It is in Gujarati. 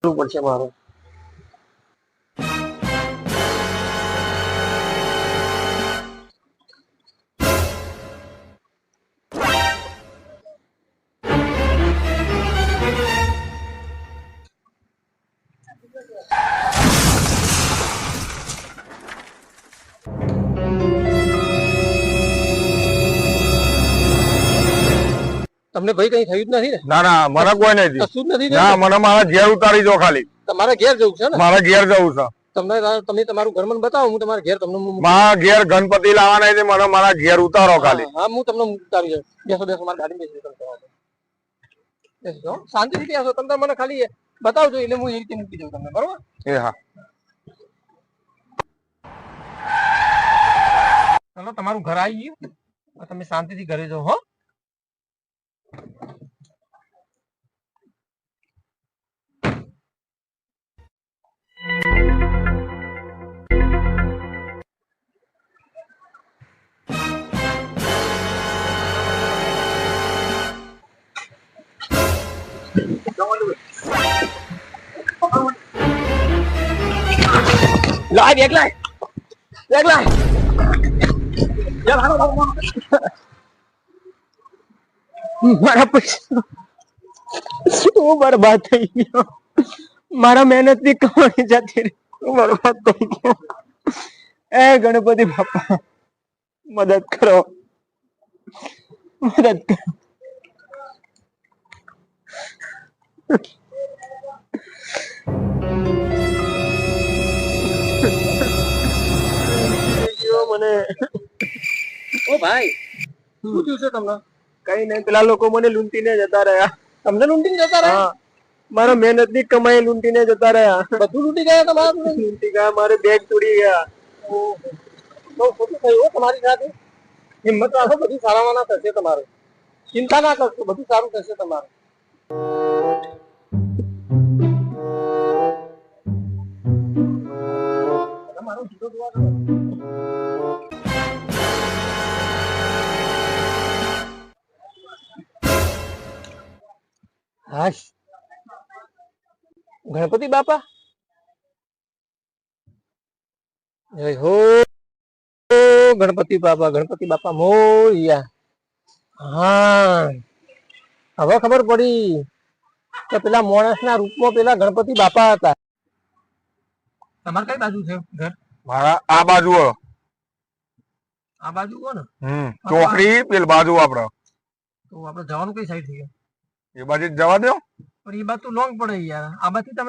પડશે મારે. તમને ભાઈ કઈ થયું જ નથી ને? ના ના, મને કોઈ નથી. કશું જ નથી. ના, મને મારા ઘેર ઉતારી દો ખાલી. તમારે ઘેર જવું છે ને? મારા ઘેર જવું છે. તમે તમારું ઘર મને બતાવો, હું તમારા ઘેર તમને મારા ઘેર ગણપતિ લાવવાના છે, મને મારા ઘેર ઉતારો ખાલી. હા, હું તમને ઉતારી જાઉં. બેસો બેસો, મારી ગાડી બેસો. શાંતિથી બેસો. તમે મને ખાલી બતાવજો એટલે હું એ રીતે મૂકી દઉં તમને, બરોબર? એ હા. ચલો, તમારું ઘર આવી ગયું. તમે શાંતિથી ઘરે જાઓ. હો, લાય બેગ લાય, બેગ લાય. મારા પૈસા હું બરબાદ થઈ ગયો. મારા મહેનત ની કમાણી જતી રહી, હું બરબાદ થઈ ગયો. એ ગણપતિ બાપા, મદદ કરો, મદદ કરો. મને ઓ ભાઈ, શું થયું છે તમને? કઈ નહીં, પેલા લોકો મને લૂંટીને જતા રહ્યા. તમને લૂંટીને જતા રહ્યા? મારા મહેનત ની કમાઈ લૂંટીને જતા રહ્યા. બધું લૂંટી ગયા તમારું? લૂંટી ગયા, મારે બેગ તોડી ગયા. બહુ ખોટું થયું તમારી સાથે. હિંમત રાખો, બધું સારામાં થશે તમારું. ચિંતા ના કરશો, બધું સારું થશે તમારું. મારો જીતો જોવા કરો. હાશ, ગણપતિ બાપા, જય હો ગણપતિ બાપા, ગણપતિ બાપા મોરિયા. હા, હવે ખબર પડી કે પેલા માણસના રૂપમાં પેલા ગણપતિ બાપા હતા. તમારે કઈ બાજુ છે ઘર? મારા આ બાજુ. આ બાજુ હો ને? ચોકડી પેલી બાજુ આપડે. તો આપડે જવાનું કઈ સાઈડ થઈ? એ બાજુ જવા દો. પણ એ બાજુ લોંગ પડે યાર. આ બાજુ તમે